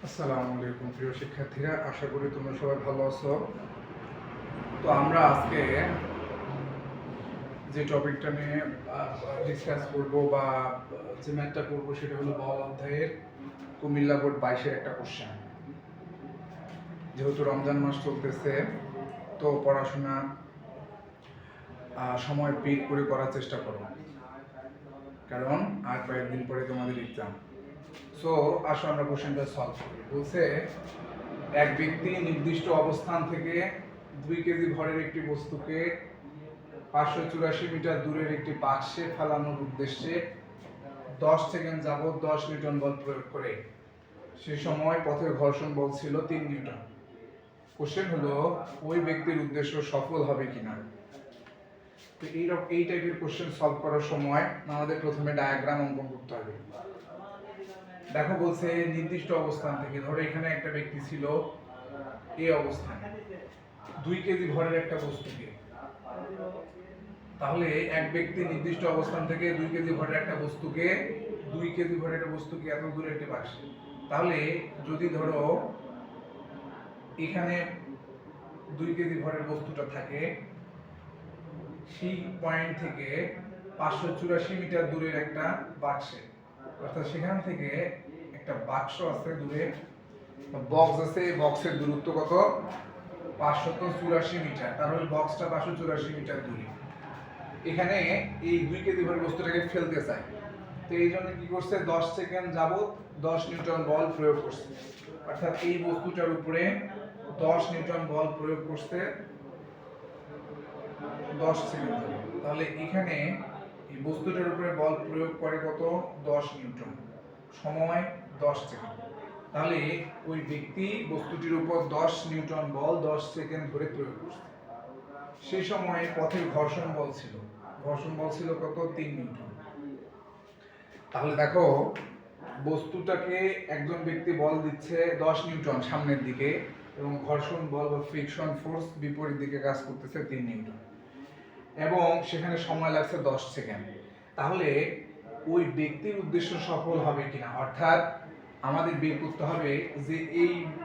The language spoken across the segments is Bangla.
আসসালামু আলাইকুম প্রিয় শিক্ষার্থীরা, আশা করি তোমরা সবাই ভালো আছো। তো আমরা আজকে যে টপিকটা নিয়ে ডিসকাস করব বা যে ম্যাথটা করব সেটা হলো বল অধ্যায়ের কুমিল্লা বোর্ড 22-এর একটা কোশ্চেন। যেহেতু রমজান মাস চলতেছে, তো পড়াশোনা সময় বের করে করার চেষ্টা করো, কারণ আর কয়েকদিন পরে তোমাদের এক্সাম। সো আসো আমরা কোশ্চেনটা সলভ করি। বলছে এক ব্যক্তি নির্দিষ্ট অবস্থান থেকে 2 কেজি ভরের একটি বস্তুকে 584 মিটার দূরের একটি বাক্সে ফেলানোর উদ্দেশ্যে 10 সেকেন্ড যাবত 10 নিউটন বল প্রয়োগ করে। সে সময় পথের ঘর্ষণ বল ছিল 3 নিউটন। কোশ্চেন হলো ওই ব্যক্তির উদ্দেশ্য সফল হবে কিনা। তো এই টাইপের কোশ্চেন সলভ করার সময় আমাদের প্রথমে ডায়াগ্রাম অঙ্কন করতে হবে। দেখো বলছে নির্দিষ্ট অবস্থান থেকে, ধরো এখানে একটা ব্যক্তি ছিল এই অবস্থানে 2 কেজি ভরের একটা বস্তুকে, তাহলে এক ব্যক্তি নির্দিষ্ট অবস্থান থেকে 2 কেজি ভরের একটা বস্তুকে 2 কেজি ভরের একটা বস্তুকে এত দূরে একটা বাক্সে, তাহলে যদি ধরো এখানে 2 কেজি ভরের বস্তুটা থাকে, সেই পয়েন্ট থেকে 584 মিটার দূরের একটা বাক্সে, অর্থাৎ সেখান থেকে একটা বাক্স আছে দূরে, বক্স আছে, এই বক্সের দূরত্ব কত? 584 মিটার। তাহলে বক্সটা 584 মিটার দূরে। এখানে এই 2 কেজি ভরের বস্তুটাকে ফেলতে চাই, তো এই জন্য কি করছে, 10 সেকেন্ড যাবত 10 নিউটন বল প্রয়োগ করছে, অর্থাৎ এই বস্তুটার উপরে 10 নিউটন বল প্রয়োগ করছে 10 সেকেন্ড ধরে। তাহলে এখানে এই বস্তুটার উপরে বল প্রয়োগ করে কত? 10 নিউটন, সময় 10 সেকেন্ড। তাহলে ওই ব্যক্তি বস্তুটির উপর 10 নিউটন বল 10 সেকেন্ড ধরে প্রয়োগ করছে। সেই সময় পথের ঘর্ষণ বল ছিল কত? 3 নিউটন। তাহলে দেখো বস্তুটাকে একজন ব্যক্তি বল দিচ্ছে 10 নিউটন সামনের দিকে, এবং ঘর্ষণ বল বা ফ্রিকশন ফোর্স বিপরীত দিকে কাজ করতেছে 3 নিউটন, এবং সেখানে সময় লাগছে 10 সেকেন্ড। তাহলে ওই ব্যক্তির উদ্দেশ্য সফল হবে কিনা, অর্থাৎ আমাদের বের করতে হবে যে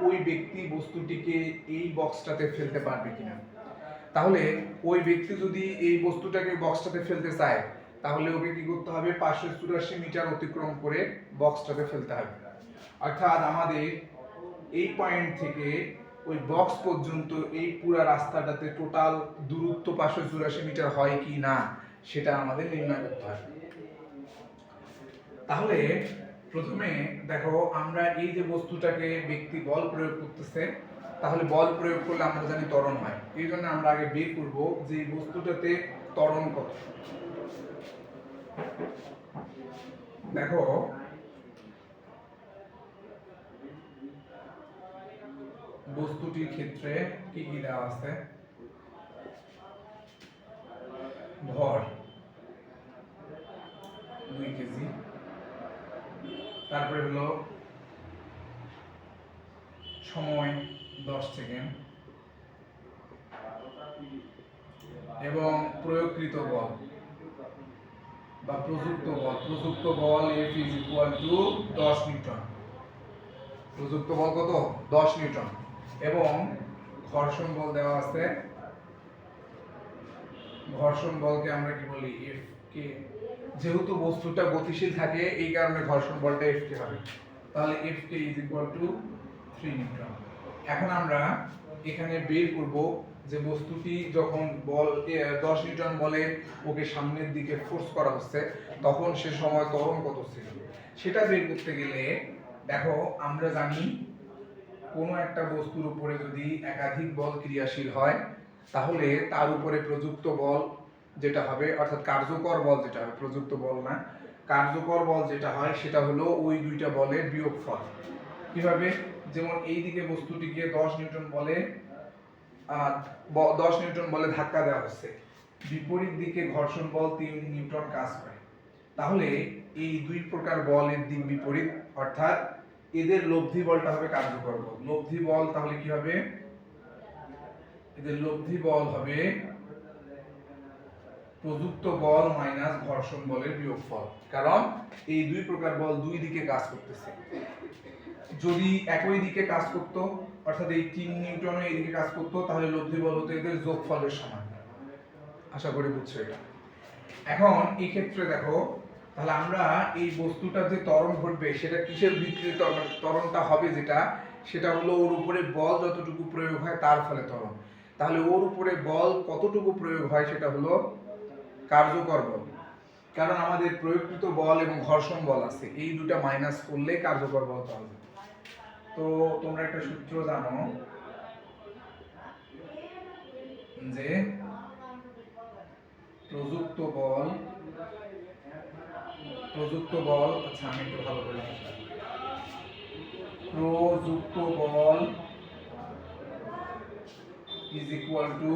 ওই ব্যক্তি বস্তুটিকে এই বক্সটাতে ফেলতে পারবে কিনা। তাহলে ওই ব্যক্তি যদি এই বস্তুটাকে বক্সটাতে ফেলতে চায়, তাহলে ওকে কি করতে হবে? 584 মিটার অতিক্রম করে বক্সটাতে ফেলতে হবে। অর্থাৎ আমাদের এই পয়েন্ট থেকে ওই বক্স পর্যন্ত এই পুরো রাস্তাটাতে টোটাল দূরত্ব 584 মিটার হয় কি না সেটা আমাদের নির্ণয় করতে হবে। তাহলে প্রথমে দেখো আমরা এই যে বস্তুটাকে ব্যক্তি বল প্রয়োগ করতেছে, তাহলে বল প্রয়োগ করলে আমরা জানি ত্বরণ হয়। এই জন্য আমরা আগে বের করব যে এই বস্তুটাতে ত্বরণ কত। দেখো বস্তুটির ক্ষেত্রে কি কি দেওয়া আছে? ভর 2 কেজি, তারপরে হলো সময় 10 সেকেন্ড, এবং প্রয়োগকৃত বল বা প্রযুক্ত বল F is equal to 10 Newton. প্রযুক্ত বল কত? 10 নিউটন। এবং ঘর্ষণ বল দেওয়া আছে, ঘর্ষণ বলকে আমরা কি বলি? F কে। যেহেতু বস্তুটা গতিশীল থাকে এই কারণে ঘর্ষণ বলটা F কে হবে। তাহলে F K is equal to 3 Newton. এখন আমরা এখানে বের করব যে বস্তুটি যখন বল 10 নিউটন বলে ওকে সামনের দিকে ফোর্স করা হচ্ছে, তখন সে সময় ত্বরণ কত ছিল সেটা বের করতে গেলে দেখো আমরা জানি কোনো একটা বস্তুর উপরে যদি একাধিক বল ক্রিয়াশীল হয়, তাহলে তার উপরে প্রযুক্ত বল যেটা হবে, অর্থাৎ কার্যকর বল যেটা হবে, প্রযুক্ত বল না, কার্যকর বল যেটা হয় সেটা হলো ওই দুইটা বলের বিয়োগফল। কিভাবে? যেমন এই দিকে বস্তুটিকে 10 নিউটন বলে 10 নিউটন বলে ধাক্কা দেওয়া হচ্ছে, বিপরীত দিকে ঘর্ষণ বল 3 নিউটন কাজ করে। তাহলে এই দুই প্রকার বলের দিক বিপরীত, অর্থাৎ এদের লব্ধি বলটা হবে কার্যকর বল। লব্ধি বল তাহলে কি হবে? এদের লব্ধি বল হবে প্রযুক্ত বল মাইনাস ঘর্ষণ বলের বিয়োগফল, কারণ এই দুই প্রকার বল দুই দিকে কাজ করতেছে। যদি একই দিকে কাজ করতো, অর্থাৎ এই 3 নিউটনও এই দিকে কাজ করতো, তাহলে লব্ধি বল হতো এদের যোগফলের সমান। আশা করি বুঝছো এটা। এখন এই ক্ষেত্রে দেখো, তাহলে আমরা এই বস্তুটা যে ত্বরণ ঘটবে সেটা কিসের ভিত্তিতে ত্বরণটা হবে, সেটা হলো ওর উপরে বল যতটুকু প্রয়োগ হয় তার ফলে ত্বরণ। তাহলে ওর উপরে বল কতটুকু প্রয়োগ হয় সেটা হলো কার্যকর বল, কারণ আমাদের প্রয়োগকৃত বল এবং ঘর্ষণ বল আছে, এই দুটা মাইনাস করলে কার্যকর বল পাওয়া যাবে। তো তোমরা একটা সূত্র জানো যে প্রযুক্ত বল, আচ্ছা আমি একটু ভালো করে লিখি। প্রযুক্ত বল ইজ ইকুয়াল টু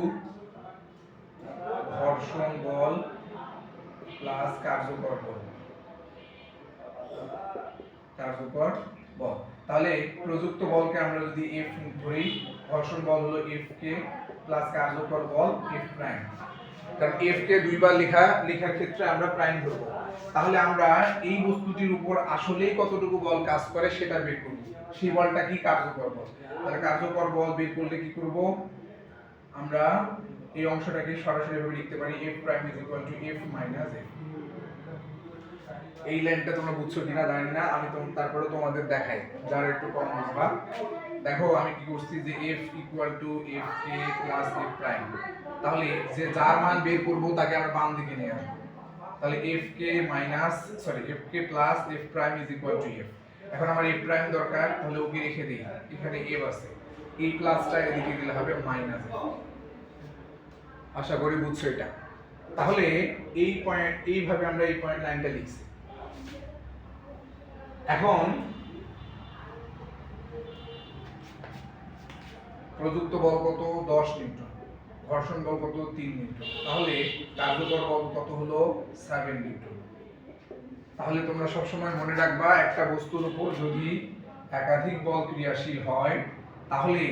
ঘর্ষণ বল প্লাস কার্যকর বল। তাহলে প্রযুক্ত বলকে আমরা যদি F ধরি, ঘর্ষণ বল হলো F কে প্লাস কার্যকর বল F প্রাইম। কারণ F কে দুইবার লেখার ক্ষেত্রে আমরা প্রাইম ধরব। তাহলে আমরা এই বস্তুটির উপর আসলেই কতটুকু বল কাজ করে সেটা বের করব। সেই বলটা কি? কার্যকর বল। তাহলে কার্যকর বল বের করলে কি করব? আমরা এই অংশটাকে সরাসরি ভাবে লিখতে পারি F prime is equal to F minus F। এই লাইনটা তোমরা বুঝছো কিনা জানি না, আমি তারপরে তোমাদের দেখাই যারা একটু কম বুঝবা। দেখো আমি কি করছি যে F equal to F k plus F prime. তাহলে যে যার মান বের করব তাকে আমরা বাম দিকে নিয়ে আসবো। তাহলে F K F k plus F prime is equal to F। এখন আমার F প্রাইম দরকার, তাহলে ওকে রেখে দেই, এখানে F আছে, এই প্লাসটা এদিকে দিলে হবে মাইনাস F। আশা করি বুঝছো এটা। তাহলে এই পয়েন্ট, এইভাবে আমরা এই পয়েন্ট লাইনটা লিখছি। এখন প্রযুক্ত বল কত? 10 নিউটন, ঘর্ষণ বল কত? 3 নিউটন। তাহলে কার্যকর বল কত হলো? 7 নিউটন। তাহলে তোমরা সব সময় মনে রাখবা, একটা বস্তুর উপর যদি একাধিক বল ক্রিয়াশীল হয় তাহলে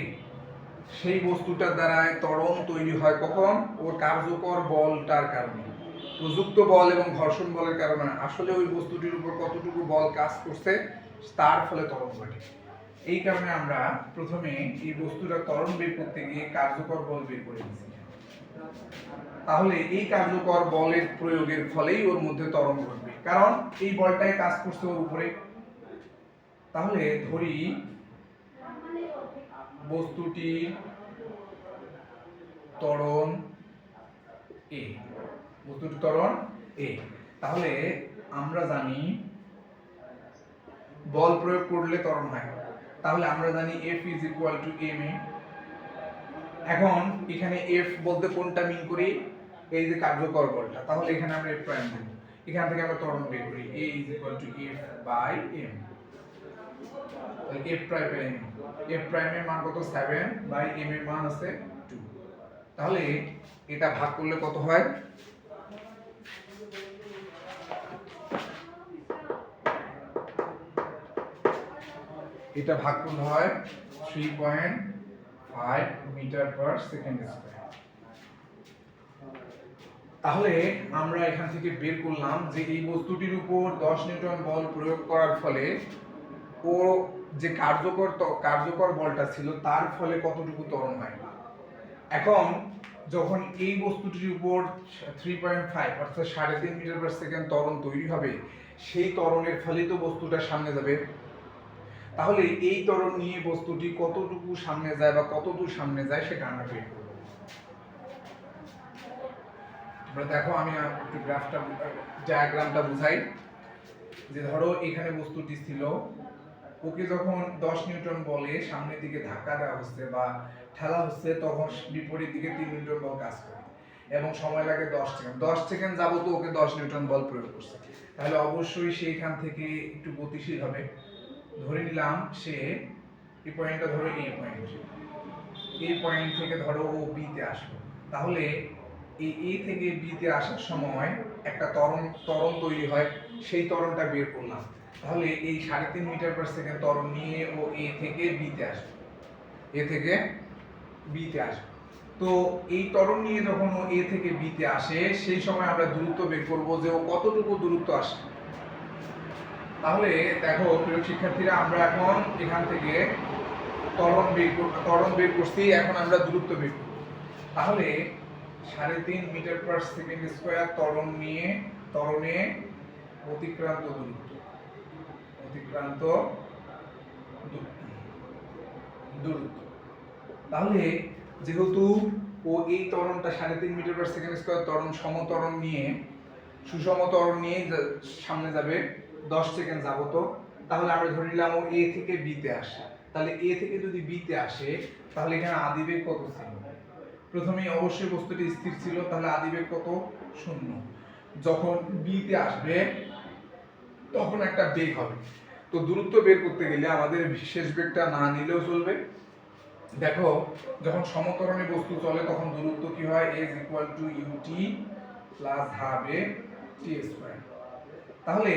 সেই বস্তুটার দ্বারা ত্বরণ তৈরি হয় কখন? ওর কার্যকর বলটার কারণে। প্রযুক্ত বল এবং ঘর্ষণ বলের কারণে আসলে ওই বস্তুটির উপর কতটুকু বল কাজ করছে তার ফলে ত্বরণ ঘটে। এই কারণে আমরা প্রথমে এই বস্তুটা ত্বরণ বের করতে গিয়ে কার্যকর বল বের করে নিয়েছি। তাহলে এই কার্যকর বলের প্রয়োগের ফলেই ওর মধ্যে ত্বরণ ঘটবে, কারণ এই বলটাই কাজ করছে ওর উপরে। তাহলে ধরি বস্তুটির ত্বরণ A, বস্তুটির ত্বরণ A। তাহলে আমরা জানি বল প্রয়োগ করলে ত্বরণ হয়, তাহলে আমরা জানি F is equal two ma। এখন এখানে F বলতে কোনটা মিন করি? এই যে কার্যকর বলটা। তাহলে এখানে আমরা F প্রাইম দেব, এখান থেকে আমরা ত্বরণ বের করি A is equal to F by m। তাহলে F প্রাইম এর মান কত? 7 বাই m এর মান আছে 2। তাহলে এটা ভাগ করলে কত হয়? এটা ভাগ করলে হয় 3.5 মিটার পার সেকেন্ড স্কয়ার। তাহলে আমরা এখান থেকে বের করলাম যে এই বস্তুটির উপর 10 নিউটন বল প্রয়োগ করার ফলে ও যে কার্যকর বলটা ছিল তার ফলে কতটুকু ত্বরণ হয়। এখন যখন এই বস্তুটির উপর 3.5 অর্থাৎ 3.5 মিটার পার সেকেন্ড ত্বরণ তৈরি হবে, সেই ত্বরণের ফলেই তো বস্তুটা সামনে যাবে। তাহলে এই ত্বরণ নিয়ে বস্তুটি কতটুকু সামনে যায় বা কতদূর সামনে যায় সেটা আমরা বের করব। দেখো আমি একটু ডায়াগ্রামটা বুঝাই। যে ধরো এখানে বস্তুটি ছিল, ওকে যখন 10 নিউটন বলে সামনের দিকে ধাক্কা দেওয়া হচ্ছে বা ঠেলা হচ্ছে, তখন বিপরীত দিকে 3 নিউটন বল কাজ করে এবং সময় লাগে 10 সেকেন্ড যাবত ওকে 10 নিউটন বল প্রয়োগ করছে। তাহলে অবশ্যই সেইখান থেকে একটু গতিশীল হবে। ধরে নিলাম সে এই পয়েন্টটা ধরো এই পয়েন্ট থেকে ধরো ও বি তে আসলো। তাহলে এই এ থেকে বি তে আসার সময় একটা ত্বরণ তৈরি হয়, সেই ত্বরণটা বের করলাম। তাহলে এই 3.5 মিটার পার সেকেন্ড ত্বরণ নিয়ে ও এ থেকে বি তে আসবে, তো এই ত্বরণ নিয়ে যখন ও এ থেকে বি তে আসে সেই সময় আমরা দূরত্ব বের করব যে ও কতটুকু দূরত্ব আসে। তাহলে দেখো প্রিয় শিক্ষার্থীরা, আমরা এখন এখান থেকে ত্বরণ বের করছি, এখন আমরা দূরত্ব বের করব। তাহলে 3.5 মিটার পার সেকেন্ড স্কয়ার ত্বরণে অতিক্রান্ত দূরত্ব। তাহলে যেহেতু ও এই ত্বরণটা 3.5 মিটার পার সেকেন্ড স্কয়ার সুষম ত্বরণ নিয়ে সামনে যাবে 10 সেকেন্ড যাবত। তাহলে আমরা ধরে নিলাম ও এ থেকে বি তে আসে। তাহলে এ থেকে যদি বি তে আসে তাহলে এখানে আদিবেগ কত ছিল? প্রথমেই অবশ্যই বস্তুটি স্থির ছিল, তাহলে আদিবেগ কত? 0। যখন বি তে আসবে তখন একটা বেগ হবে। তো দূরত্ব বের করতে গেলে আমাদের শেষ বেগটা না নিলেও চলবে। দেখো যখন সমত্বরণে বস্তু চলে তখন দূরত্ব কি হয়? is equal to ut plus half a t square। তাহলে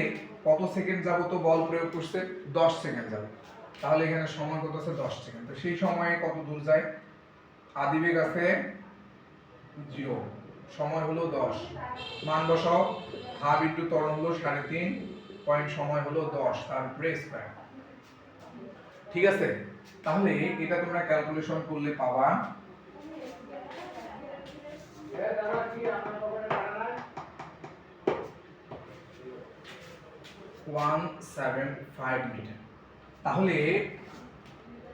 কত সেকেন্ড যাবত বল প্রয়োগ করছে? 10 সেকেন্ড যাবত। তাহলে এখানে সময় কত আছে? 10 সেকেন্ড। তো সেই সময়ে কত দূর যায়? আদিবেগ আছে 0, সময় হলো 10, মান বসাও, হাফ ইনটু ত্বরণ হলো 3.5, পয়েন্ট সময় হলো 10, তার উপরে স্কয়ার। ঠিক আছে, তাহলে এটা তোমরা ক্যালকুলেশন করলে পাবা 175 মিটার। তাহলে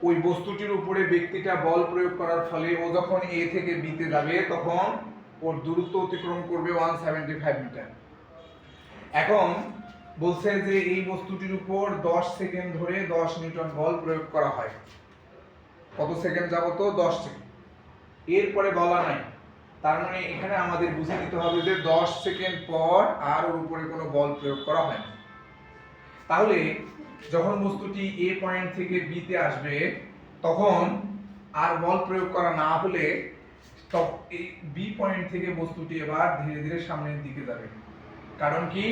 ওই বস্তুটির উপরে ব্যক্তিটা বল প্রয়োগ করার ফলে ও যখন এ থেকে বি তে যাবে তখন ওর দূরত্ব অতিক্রম করবে 175 মিটার। এখন বলছে যে এই বস্তুটির উপর 10 সেকেন্ড ধরে 10 নিউটন বল প্রয়োগ করা হয়। কত সেকেন্ড যাবত? 10 সেকেন্ড। এরপরে বলা নাই, তার মানে এখানে আমাদের বুঝে নিতে হবে যে 10 সেকেন্ড পর আর ওর উপরে কোনো বল প্রয়োগ করা হয় না। তাহলে যখন বস্তুটি এ পয়েন্ট থেকে বি তে আসবে তখন আর বল প্রয়োগ করা না হলে এই বি পয়েন্ট থেকে বস্তুটি এবার ধীরে ধীরে সামনের দিকে যাবে। কারণ কি?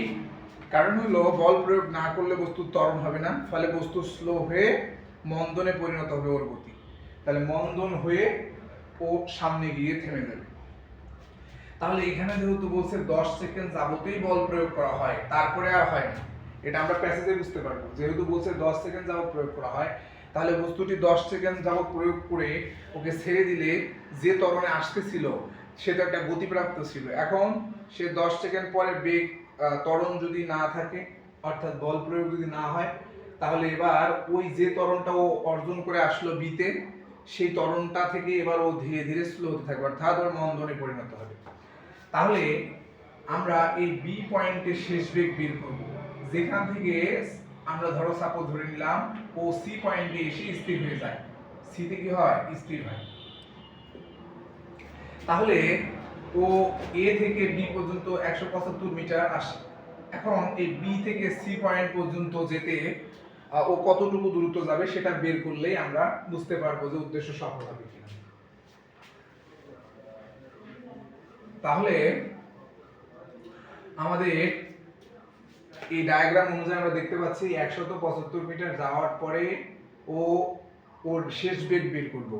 কারণ হলো বল প্রয়োগ না করলে বস্তুর ত্বরণ হবে না, ফলে বস্তু স্লো হয়ে মন্দনে পরিণত হবে ওর গতি। তাহলে মন্দন হয়ে ও সামনে গিয়ে থেমে যাবে। তাহলে এখানে যেহেতু বলছে 10 সেকেন্ড যাবতেই বল প্রয়োগ করা হয়, তারপরে আর হয় না, এটা আমরা প্যাসেজে বুঝতে পারবো। যেহেতু বলছে 10 সেকেন্ড যাবত প্রয়োগ করা হয়, তাহলে বস্তুটি 10 সেকেন্ড যাবত প্রয়োগ করে ওকে ছেড়ে দিলে যে ত্বরণে আসতেছিল সেটা একটা গতিপ্রাপ্ত ছিল। এখন সে 10 সেকেন্ড পরে বেগ ত্বরণ যদি না থাকে, অর্থাৎ বল প্রয়োগ যদি না হয়, তাহলে এবার ওই যে ত্বরণটা ও অর্জন করে আসলো বিতে, সেই ত্বরণটা থেকে এবার ও ধীরে ধীরে স্লো হতে থাকবে, অর্থাৎ ওর মন্দনে পরিণত হবে। তাহলে আমরা এই বি পয়েন্টের শেষ বেগ বের করব, যেখান থেকে আমরা ধরো সাপোজ ধরে নিলাম ও সি পয়েন্টে এসে স্থির হয়ে যায়। সি তে কি হয়? স্থির হয়। তাহলে ও এ থেকে বি পর্যন্ত 175 মিটার আসে। এখন এই বি থেকে সি পয়েন্ট পর্যন্ত যেতে ও কতটুকু দূরত্ব যাবে সেটা বের করলেই আমরা বুঝতে পারবো যে উদ্দেশ্য সফল হবে কিনা। তাহলে আমাদের এই ডায়াগ্রাম অনুযায়ী আমরা দেখতে পাচ্ছি 175 মিটার যাওয়ার পরে ও ওর শেষ বেগ বের করব।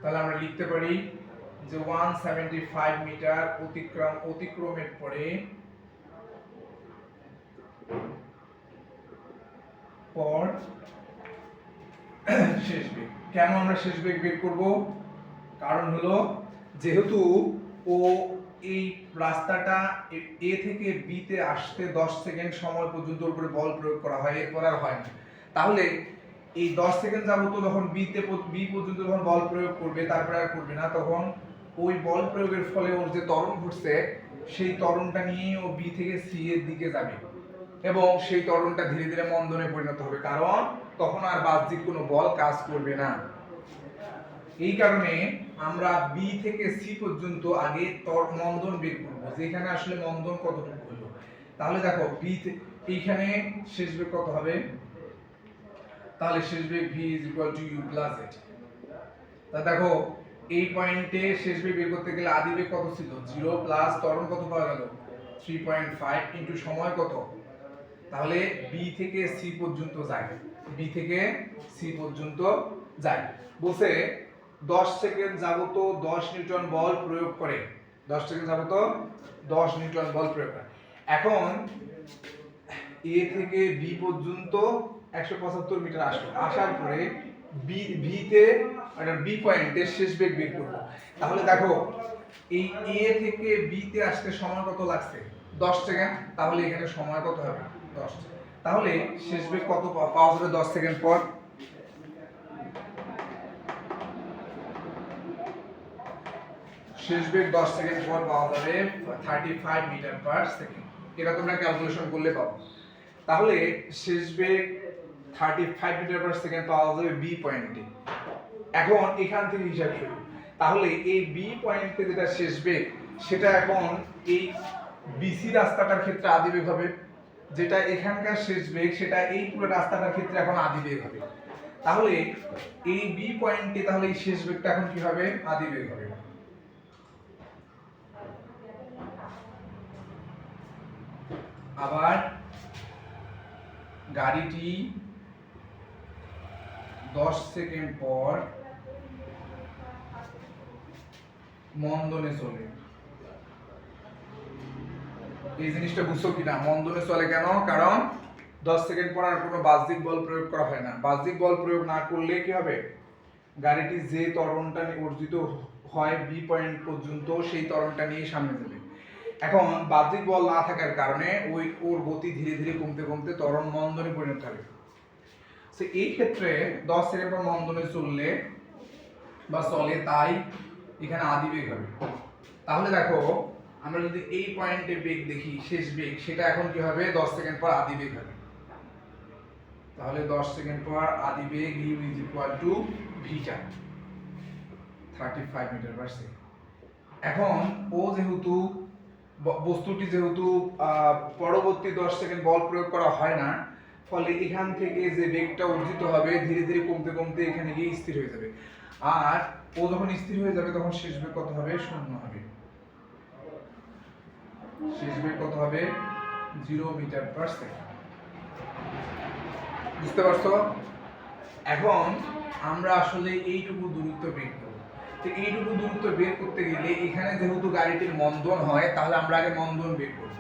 তাহলে আমরা লিখতে পারি যে 175 মিটার অতিক্রমের পরে শেষ বেগ। কেন আমরা শেষ বেগ বের করব? কারণ হলো যেহেতু ও এই রাস্তাটা এ থেকে বি তে আসতে 10 সেকেন্ড সময় পর্যন্ত উপরে বল প্রয়োগ করা হয়, এরপর আর হয় না। তাহলে এই 10 সেকেন্ড যাবত যখন বি পর্যন্ত যখন বল প্রয়োগ করবে, তারপরে আর করবে না, তখন ওই বল প্রয়োগের ফলে ওর যে ত্বরণ ঘটছে সেই ত্বরণটা নিয়ে ও বি থেকে সি এর দিকে যাবে এবং সেই ত্বরণটা ধীরে ধীরে মন্দনে পরিণত হবে, কারণ তখন আর বাহ্যিক কোনো বল কাজ করবে না। এই কারণে আমরা বি থেকে সি পর্যন্ত আগে মন্দন বের করব, যেখানে আসলে মন্দন কতটুকু হলো। তাহলে দেখো বি এইখানে শেষ বেগ কত হবে? তাহলে শেষ বেগ v u + h। তা দেখো এই পয়েন্টে শেষ বেগ বের করতে গেলে আদি বেগ কত ছিল? 0 প্লাস ত্বরণ কত পাওয়া গেল? 3.5 ইনটু সময় কত? তাহলে বি থেকে সি পর্যন্ত যায়, বি থেকে সি পর্যন্ত যায়। বলছে 10 সেকেন্ড যাবত 10 নিউটন বল প্রয়োগ করে, 10 সেকেন্ড যাবত 10 নিউটন বল প্রয়োগ করে। এখন এ থেকে বি পর্যন্ত 175 মিটার আসলো, আসার পরে বি তে মানে বি পয়েন্টে শেষ বেগ বের করব। তাহলে দেখো এই এ থেকে বি তে আসতে সময় কত লাগছে? 10 সেকেন্ড। তাহলে এখানে সময় কত হবে? 10। তাহলে শেষ বেগ কত পাওয়া যাবে 10 সেকেন্ড পর? শেষ বেগ 10 সেকেন্ড পর পাওয়া যাবে 35 মিটার পার সেকেন্ড। এটা তোমরা ক্যালকুলেশন করলে পাবো। তাহলে শেষ বেগ 35 মিটার পার সেকেন্ড পাওয়া যাবে বি পয়েন্টে। এখন এখান থেকে হিসাব শুরু। তাহলে এই বি পয়েন্টে যেটা শেষ বেগ সেটা এখন এই বিসি রাস্তাটার ক্ষেত্রে আদি বেগ হবে, যেটা এখানকার শেষ বেগ সেটা এই পুরো রাস্তাটার ক্ষেত্রে এখন আদি বেগ হবে। তাহলে এই বি পয়েন্টে তাহলে এই শেষ বেগটা এখন কি হবে? আদি বেগ হবে। আবার গাড়িটি 10 সেকেন্ড পর মন্দনে চলে। এই জিনিসটা বুঝছো কিনা? মন্দনে চলে কেন? কারণ 10 সেকেন্ড পর আর কোনো বাহ্যিক বল প্রয়োগ করা হয় না। বাহ্যিক বল প্রয়োগ না করলে কি হবে? গাড়িটি যে ত্বরণটা অর্জিত হয় বি পয়েন্ট পর্যন্ত সেই ত্বরণটা নিয়ে সামনে যাবে। এখন বাহ্যিক বল না থাকার কারণে ওর গতি ধীরে ধীরে কমতে কমতে ত্বরণ মন্দনে পরিণত হবে। তো এই ক্ষেত্রে 10 সেকেন্ড পর মন্দনে চললে বা চলে, তাই এখানে আদি বেগ হবে। তাহলে দেখো আমরা যদি এই পয়েন্টে বেগ দেখি, শেষ বেগ সেটা এখন কি হবে? 10 সেকেন্ড পর আদি বেগ হবে। তাহলে 10 সেকেন্ড পর আদি বেগ u ভিটা 35 মিটার পার সেকেন্ড। এখন ও যেহেতু বস্তুটি যেহেতু পরবর্তী 10 সেকেন্ড বল প্রয়োগ করা হয় না, ফলে এখান থেকে যে বেগটা অর্জিত হবে ধীরে ধীরে কমতে কমতে এখানে গিয়ে স্থির হয়ে যাবে। আর ও যখন স্থির হয়ে যাবে তখন শেষ বেগ কত হবে? 0 হবে। শেষ বেগ কত হবে? 0 মিটার পার সেকেন্ড। বুঝতে পারছো? এখন আমরা আসলে এইটুকু দূরত্ব বের করব। তো এইটুকু দূরত্ব বের করতে গেলে এখানে যেহেতু গাড়িটির মন্দন হয়, তাহলে আমরা আগে মন্দন বের করব।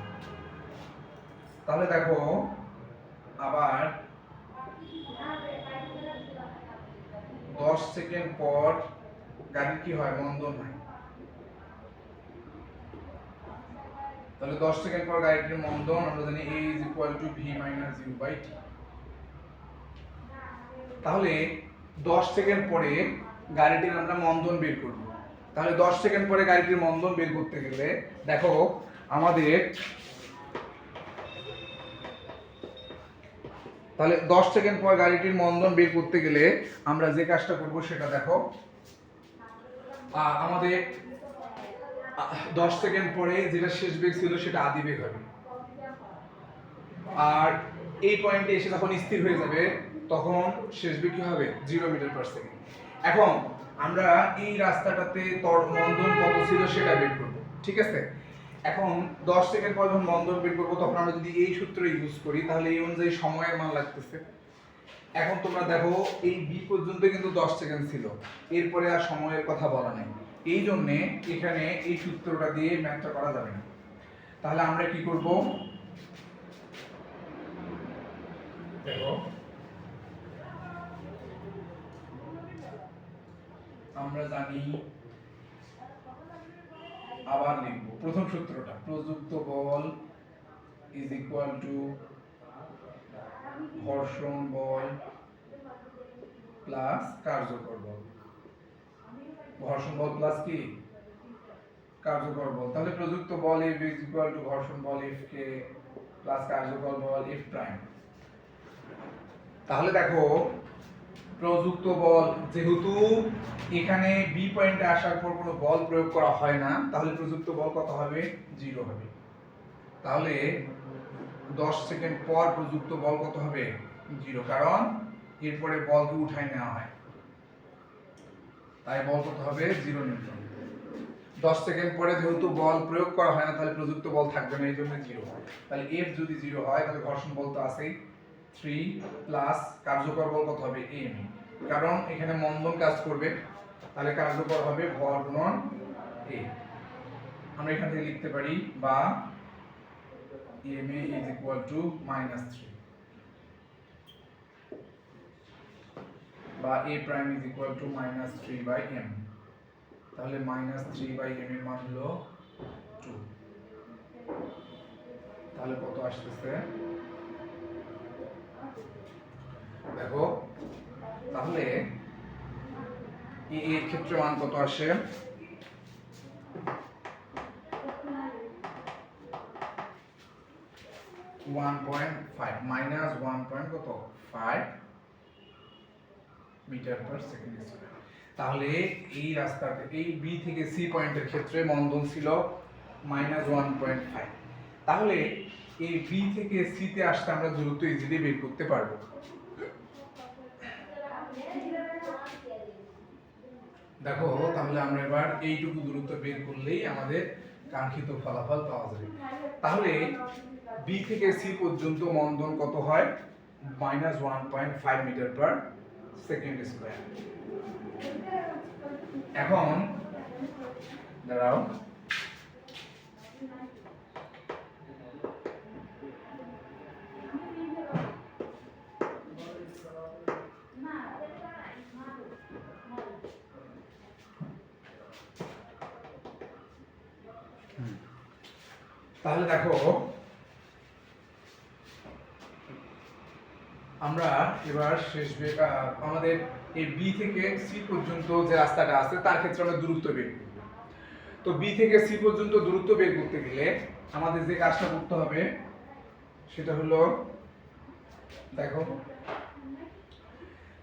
তাহলে দেখো আবার 10 সেকেন্ড পর গাড়ির কি হয়? মন্দন হয়। তাহলে 10 সেকেন্ড পর গাড়িটির মন্দন আমরা জানি a v - u/t। তাহলে 10 সেকেন্ড পরে গাড়িটির আমরা মন্দন বের করব। তাহলে 10 সেকেন্ড পরে গাড়িটির মন্দন বের করতে গেলে দেখো আমাদের তাহলে 10 সেকেন্ড পর গাড়িটির মন্দন বের করতে গেলে আমরা যে কাজটা করব সেটা দেখো, আমাদের 10 সেকেন্ড পরে যেটা শেষ বেগ ছিল সেটা আদি বেগ হবে। আর এই পয়েন্টে এসে যখন স্থির হয়ে যাবে তখন শেষ বেগ কি হবে? 0 মিটার পার সেকেন্ড। এখন আমরা এই রাস্তাটাতে মন্দন কত ছিল সেটা বের করব, ঠিক আছে? এখন 10 সেকেন্ড পর যখন মন্দন বের করব তখন আমরা যদি এই সূত্র ইউজ করি তাহলে এই অনুযায়ী সময়ের মান লাগতেছে। এখন তোমরা দেখো এই বি পর্যন্ত কিন্তু 10 সেকেন্ড ছিল, এরপরে আর সময়ের কথা বলা নাই। এই জন্য এখানে এই সূত্রটা দিয়ে ম্যাথটা করা যাবে না। তাহলে আমরা কি করব? দেখো আমরা জানি, আবার লিখব প্রথম সূত্রটা, প্রযুক্ত বল ইজ ইকুয়াল টু ঘর্ষণ বল প্লাস কার্যকর বল। ঘর্ষণ বল প্লাস কি? কার্যকর বল। তাহলে প্রযুক্ত বল F ইজ ইকুয়াল টু ঘর্ষণ বল F কে প্লাস কার্যকর বল F প্রাইম। তাহলে দেখো প্রযুক্ত বল যেহেতু এখানে বি পয়েন্টে আসার পর কোনো বল প্রয়োগ করা হয় না, তাহলে প্রযুক্ত বল কত হবে? 0 হবে। তাহলে 10 সেকেন্ড পর প্রযুক্ত বল কত হবে? 0, কারণ এরপরে বলকে উঠায় নেওয়া হয়, তাই বল কত হবে? 0 নিউটন। 10 সেকেন্ড পরে যেহেতু বল প্রয়োগ করা হয় না তাহলে প্রযুক্ত বল থাকবে না, এই জন্য 0 হয়। তাহলে F যদি 0 হয় তাহলে ঘর্ষণ বল তো আছেই 3 প্লাস কার্যকর বল কত হবে? m, কারণ এখানে মন্দন কাজ করবে, তাহলে কার্যকর হবে ভর গুণন এ। আমরা এখান থেকে লিখতে পারি বা MA is equal to -3 বা A prime is equal to -3 by M। তাহলে -3 by M এর মান হলো 2। তাহলে কত আসতেছে দেখো, তাহলে এর ক্ষেত্রে মান কত আসে? -1.5 মিটার পার সেকেন্ড স্কয়ার। তাহলে এই রাস্তাতে এই বি থেকে সি পয়েন্টের ক্ষেত্রে মন্দন ছিল -1.5। তাহলে এই বি থেকে সি তে আসতে আমরা দূরত্ব ইজিলি বের করতে পারবো। দেখো, তাহলে আমরা এবার এইটুকু দূরত্ব বের করলেই আমাদের কাঙ্ক্ষিত ফলাফল পাওয়া যাবে। তাহলে বি থেকে সি পর্যন্ত মন্দন কত হয়? -1.5 মিটার পার সেকেন্ড স্কয়ার। এখন দাঁড়াও, তাহলে দেখো আমরা এবার শেষ আমাদের এই বি থেকে সি পর্যন্ত যে রাস্তাটা আছে তার ক্ষেত্রে আমরা দূরত্ব বের করব। তো বি থেকে সি পর্যন্ত দূরত্ব বের করতে গেলে আমাদের যে কাজটা করতে হবে সেটা হলো, দেখো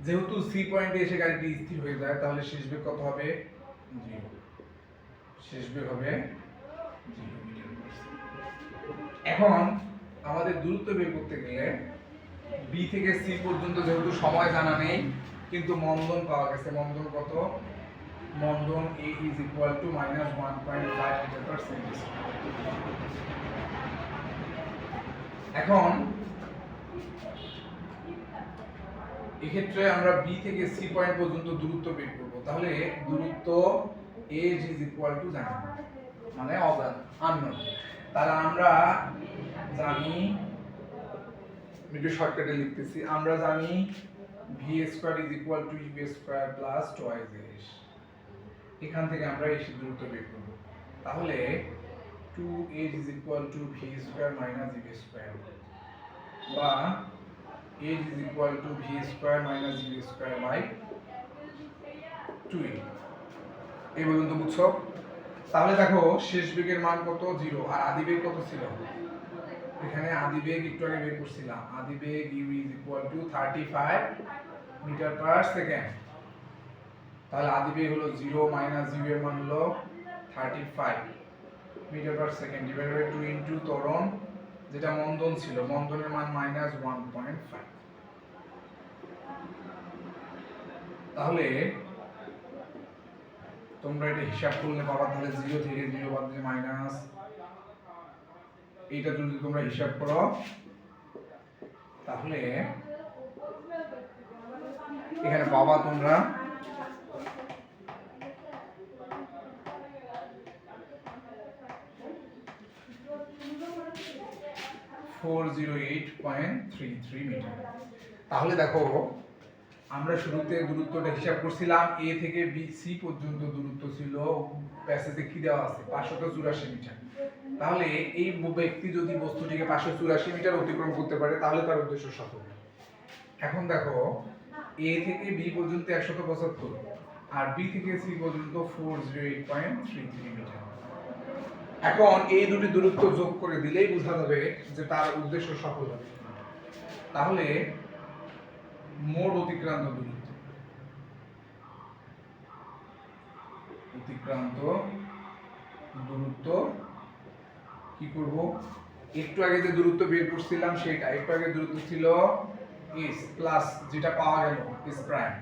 যেহেতু সি পয়েন্টে এসে গাড়িটি স্থির হয়ে যায় তাহলে শেষ বেগ কত হবে? 0। শেষ বেগ হবে 0 মিটার পার সেকেন্ড। এখন আমাদের দূরত্ব বের করতে গেলে বি থেকে সি পর্যন্ত যেহেতু সময় জানা নেই কিন্তু মন্দন পাওয়া গেছে। মন্দন কত? মন্দন A is equal to -1.5 metre per second. এখন এক্ষেত্রে আমরা বি থেকে সি পয়েন্ট পর্যন্ত দূরত্ব বের করব। তাহলে দূরত্ব A is equal to জানি মানে অজানা, আননোন। তাহলে আমরা জানি, একটু শর্টকাটে লিখতেছি, আমরা জানি v² is equal to u² plus twice h। এখান থেকে আমরা এই দূরত্ব বের করব। তাহলে 2h is equal to v² minus u² বা h is equal to v² minus u² by 2a। এই পর্যন্ত বুঝছো? তাহলে দেখো শেষ বেগের মান কত? 0। আর আদি বেগ কত ছিল? এখানে আদি বেগ একটু আগে বের করছিলাম। আদি বেগ u is equal to 35 metre per second. তাহলে আদি বেগ হলো 0 মাইনাস u এর মান হলো 35 metre per second divided by 2 into ত্বরণ যেটা মন্দন ছিল, মন্দনের মান -1.5। তাহলে তোমরা এটা হিসাব করলে পাবা, তাহলে 0 থেকে 0 বাদ দিলে মাইনাস, এইটা যদি তোমরা হিসাব করো তাহলে এখানে পাবা তোমরা 408.33 মিটার। তাহলে দেখো আমরা শুরুতে দূরত্বটা হিসাব করছিলাম এ থেকে বি সি পর্যন্ত দূরত্ব ছিল, প্যাসেজে কি দেওয়া আছে 584 মিটার। তাহলে এই ব্যক্তি যদি বস্তুটিকে 584 মিটার অতিক্রম করতে পারে তাহলে তার উদ্দেশ্য সফল। এখন দেখো এ থেকে বি পর্যন্ত 175 আর বি থেকে সি পর্যন্ত 408.33 মিটার। এখন এই দুটি দূরত্ব যোগ করে দিলেই বোঝা যাবে যে তার উদ্দেশ্য সফল হবে। তাহলে মোট অতিক্রান্ত দূরত্ব কি করব? একটু আগে যে দূরত্ব বের করছিলাম সেটা, একটু আগে দূরত্ব ছিল s প্লাস যেটা পাওয়া গেল s প্রাইম।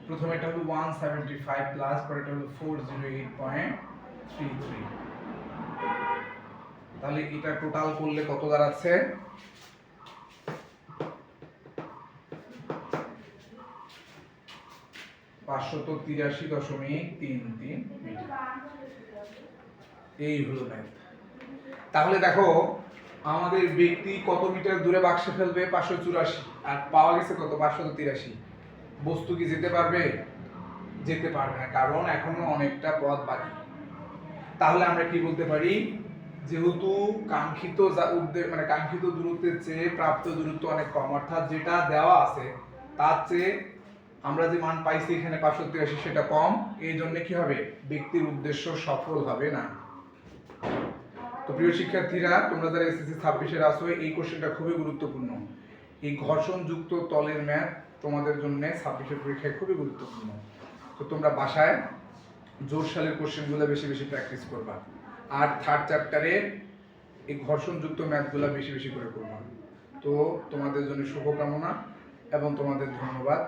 প্রথমে এটা হলো 175 প্লাস পরেরটা হলো 408.33। তাহলে এটা টোটাল করলে কত দাঁড়াচ্ছে? 583.33 মিটার। এই হলো ম্যাথ। তাহলে দেখো আমাদের ব্যক্তি কত মিটার দূরে বাক্সে ফেলবে 584, আর পাওয়া গেছে কত 583। বস্তু কি যেতে পারবে? যেতে পারবে না, কারণ এখনো অনেকটা পথ বাকি। তাহলে আমরা কি বলতে পারি, যেহেতু কাঙ্ক্ষিত কাঙ্ক্ষিত দূরত্বের চেয়ে প্রাপ্ত দূরত্ব অনেক কম, অর্থাৎ যেটা দেওয়া আছে তার চেয়ে আমরা যে মান পাইছি এখানে 583 সেটা কম, এই জন্য কি হবে, ব্যক্তির উদ্দেশ্য সফল হবে না। তো প্রিয় শিক্ষার্থীরা, তোমরা যারা এসএসসি 26-এর আছো, এই কোশ্চেনটা খুবই গুরুত্বপূর্ণ। এই ঘর্ষণযুক্ত তলের ম্যাথ তোমাদের জন্য 26-এর পরীক্ষায় খুবই গুরুত্বপূর্ণ। তো তোমরা বাসায় জোরশালের কোশ্চেনগুলো বেশি বেশি প্র্যাকটিস করবা, আর থার্ড চ্যাপ্টারে এই ঘর্ষণযুক্ত ম্যাথগুলো বেশি বেশি করে করবা। তো তোমাদের জন্য শুভকামনা এবং তোমাদের ধন্যবাদ।